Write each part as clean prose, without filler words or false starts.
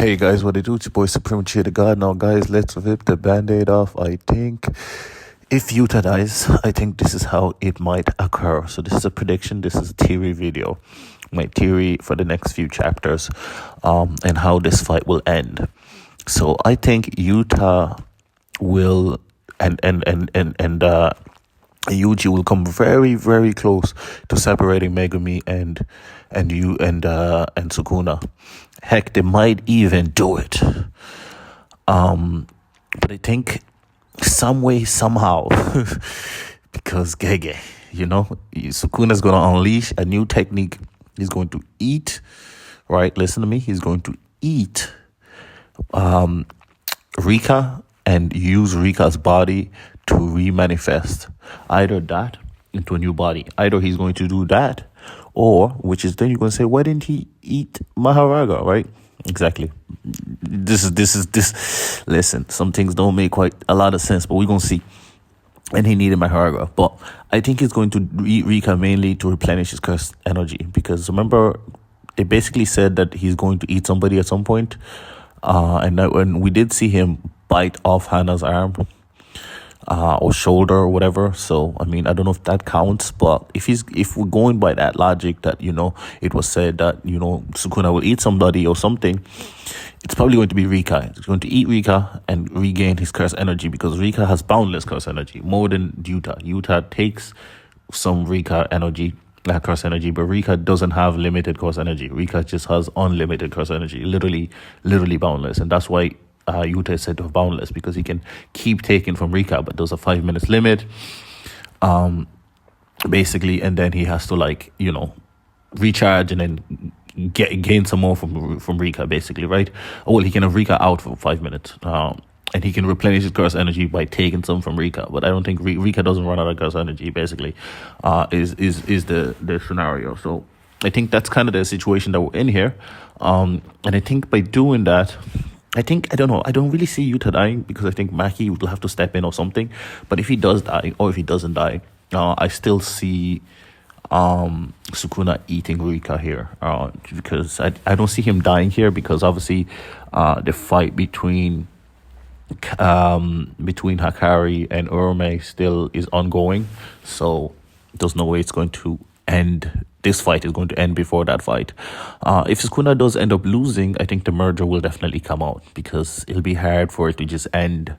Hey guys, what it do? It's your boy Supreme Cheer the God. Now guys, let's rip the band-aid off. I think if Yuta dies, I think this is how it might occur. So this is a prediction, this is a theory video. My theory for the next few chapters, and how this fight will end. So I think Yuta will and Yuji will come very, very close to separating Megumi and Sukuna. Heck, they might even do it. But I think some way, somehow, because Gege, Sukuna's going to unleash a new technique. He's going to eat, right? Listen to me. He's going to eat Rika and use Rika's body to remanifest either that into a new body. Either he's going to do that, or, which is then you're going to say, why didn't he eat Maharaga, right? Exactly. This. Listen, some things don't make quite a lot of sense, but we're going to see. And he needed Maharaga. But I think he's going to eat Rika mainly to replenish his cursed energy. Because remember, they basically said that he's going to eat somebody at some point. And when we did see him bite off Hannah's arm, or shoulder or whatever. So I mean, I don't know if that counts, but if we're going by that logic that it was said that Sukuna will eat somebody or something, it's probably going to be Rika. It's going to eat Rika and regain his curse energy, because Rika has boundless curse energy, more than Yuta. Yuta takes some Rika energy, curse energy, but Rika doesn't have limited curse energy. Rika just has unlimited curse energy, literally boundless, and that's why Yuta is said to have boundless, because he can keep taking from Rika, but there's a 5 minutes limit, basically, and then he has to recharge and then gain some more from Rika, basically, right? Well, he can have Rika out for 5 minutes, and he can replenish his curse energy by taking some from Rika, but I don't think Rika doesn't run out of curse energy, basically, is the scenario. So I think that's kind of the situation that we're in here, and I think by doing that, I don't know. I don't really see Yuta dying, because I think Maki will have to step in or something. But if he does die, or if he doesn't die, I still see Sukuna eating Rika here, because I don't see him dying here, because obviously the fight between Hakari and Urme still is ongoing. So there's no way it's going to end. This fight is going to end before that fight. If Sukuna does end up losing, I think the merger will definitely come out, because it'll be hard for it to just end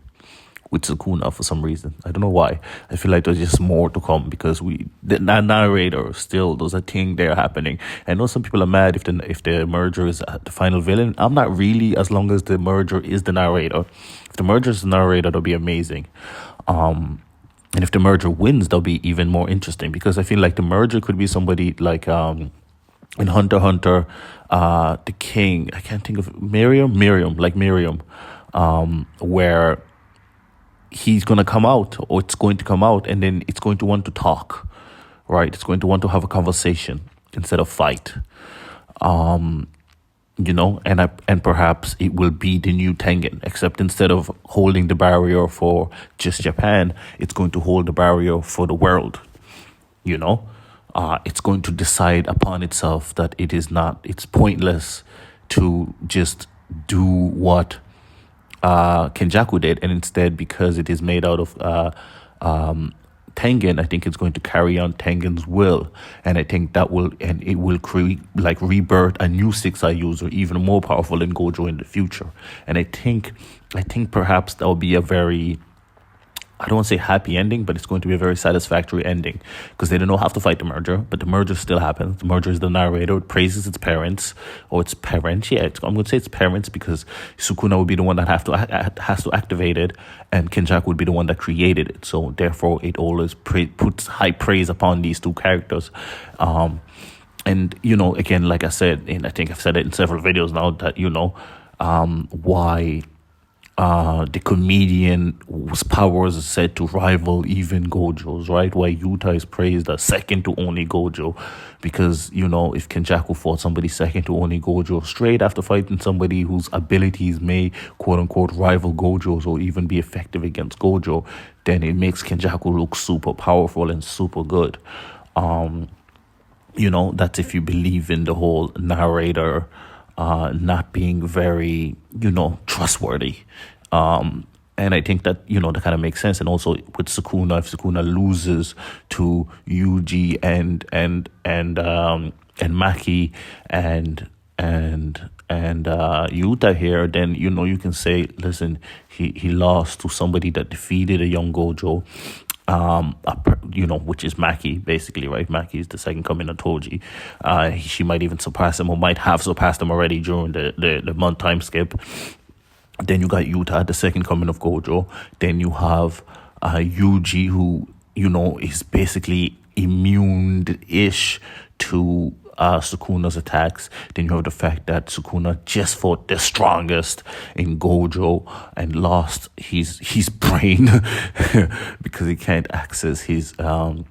with Sukuna for some reason. I don't know why. I feel like there's just more to come, because the narrator still, there's a thing there happening. I know some people are mad if the merger is the final villain. I'm not really, as long as the merger is the narrator. If the merger is the narrator, that'll be amazing. And if the merger wins, that'll be even more interesting, because I feel like the merger could be somebody like in Hunter x Hunter, the king. I can't think of Miriam, where he's going to come out, or it's going to come out, and then it's going to want to talk, right? It's going to want to have a conversation instead of fight. And perhaps it will be the new Tengen, except instead of holding the barrier for just Japan, it's going to hold the barrier for the world. It's going to decide upon itself that it's pointless to just do what Kenjaku did, and instead, because it is made out of Tengen, I think it's going to carry on Tengen's will, and I think it will create, rebirth a new 6-eye user, even more powerful than Gojo in the future. And I think perhaps that will be a very, I don't want to say happy ending, but it's going to be a very satisfactory ending, because they don't have to fight the merger, but the merger still happens. The merger is the narrator. It praises its parents, or its parents. Yeah, I'm going to say its parents, because Sukuna would be the one that has to activate it, and Kenjaku would be the one that created it. So therefore, it always puts high praise upon these two characters. And again, like I said, and I think I've said it in several videos now, that why the comedian's powers are said to rival even Gojo's, right? Why Yuta is praised as second to only Gojo, because if Kenjaku fought somebody second to only Gojo straight after fighting somebody whose abilities may quote unquote rival Gojo's, or even be effective against Gojo, then it makes Kenjaku look super powerful and super good. That's if you believe in the whole narrator not being very, trustworthy. And I think that, that kind of makes sense. And also with Sukuna, if Sukuna loses to Yuji and Maki and Yuta here, then you can say, listen, he lost to somebody that defeated a young Gojo, which is Maki, basically, right? Maki is the second coming of Toji. She might even surpass him, or might have surpassed him already during the month time skip. Then you got Yuta, the second coming of Gojo. Then you have Yuji, who, is basically immune-ish to Sukuna's attacks. Then you have the fact that Sukuna just fought the strongest in Gojo and lost his brain because he can't access his domain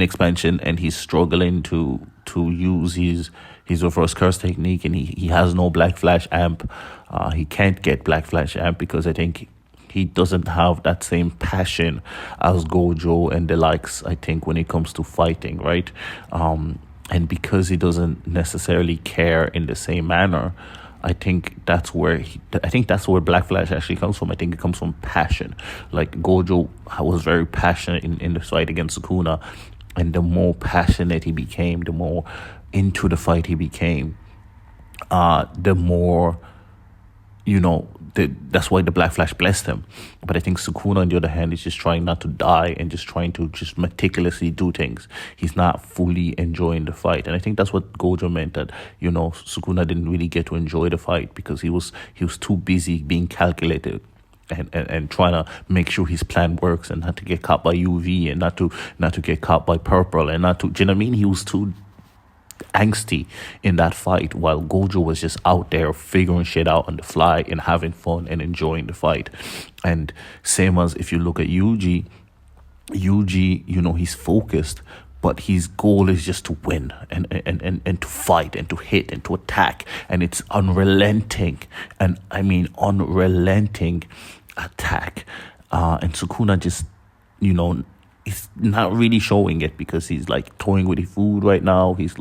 expansion, and he's struggling to use his reverse curse technique, and he has no Black Flash amp. He can't get Black Flash amp because I think he doesn't have that same passion as Gojo and the likes, I think, when it comes to fighting, right? And because he doesn't necessarily care in the same manner, I think that's where Black Flash actually comes from. I think it comes from passion. Like Gojo was very passionate in the fight against Sukuna, and the more passionate he became, the more into the fight he became, the more, that's why the Black Flash blessed him. But I think Sukuna, on the other hand, is just trying not to die and just trying to just meticulously do things. He's not fully enjoying the fight. And I think that's what Gojo meant, that, Sukuna didn't really get to enjoy the fight because he was too busy being calculated and trying to make sure his plan works, and not to get caught by UV, and not to get caught by purple, and not to, do you know what I mean? He was too angsty in that fight, while Gojo was just out there figuring shit out on the fly and having fun and enjoying the fight. And same as if you look at Yuji, he's focused, but his goal is just to win and to fight and to hit and to attack, and it's unrelenting, and I mean unrelenting attack. And Sukuna just, he's not really showing it because he's like toying with his food right now. He's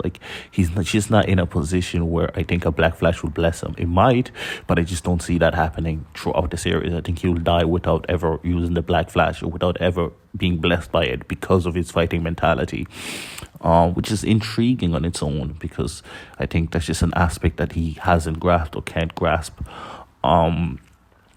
just not in a position where I think a Black Flash would bless him. It might, but I just don't see that happening throughout the series. I think he'll die without ever using the Black Flash, or without ever being blessed by it, because of his fighting mentality, which is intriguing on its own, because I think that's just an aspect that he hasn't grasped or can't grasp.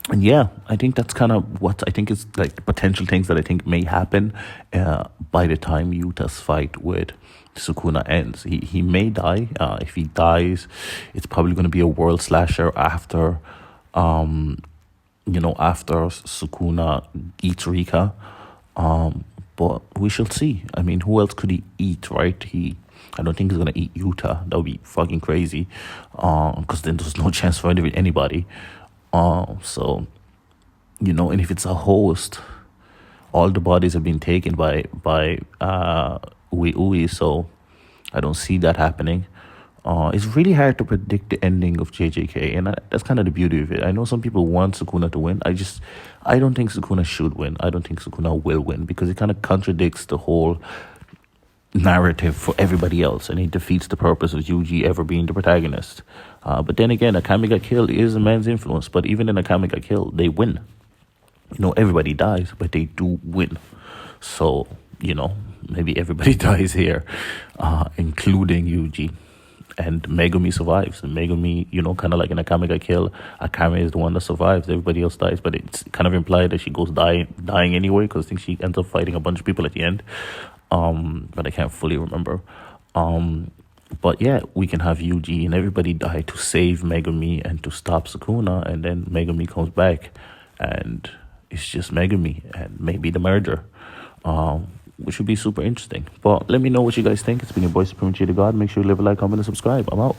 And yeah, I think that's kind of what I think is like the potential things that I think may happen by the time Yuta's fight with Sukuna ends. He may die. If he dies, it's probably going to be a world slasher after, after Sukuna eats Rika. But we shall see. I mean, who else could he eat, right? I don't think he's going to eat Yuta. That would be fucking crazy. Because then there's no chance for anybody. So, and if it's a host, all the bodies have been taken by Ui, so I don't see that happening. It's really hard to predict the ending of JJK, and that's kind of the beauty of it. I know some people want Sukuna to win. I don't think Sukuna should win. I don't think Sukuna will win, because it kind of contradicts the whole narrative for everybody else, and it defeats the purpose of Yuji ever being the protagonist. But then again, Akame ga Kill is a man's influence, but even in Akame ga Kill, they win. Everybody dies, but they do win. So, maybe everybody dies here, including Yuji. And Megumi survives. And Megumi, kind of like in Akame ga Kill, Akame is the one that survives. Everybody else dies, but it's kind of implied that she goes dying anyway, because I think she ends up fighting a bunch of people at the end. But I can't fully remember. But yeah, we can have Yuji and everybody die to save Megumi and to stop Sukuna, and then Megumi comes back and it's just Megumi and maybe the merger, which would be super interesting. But let me know what you guys think. It's been your boy Supreme G the God. Make sure you leave a like, comment, and subscribe. I'm out.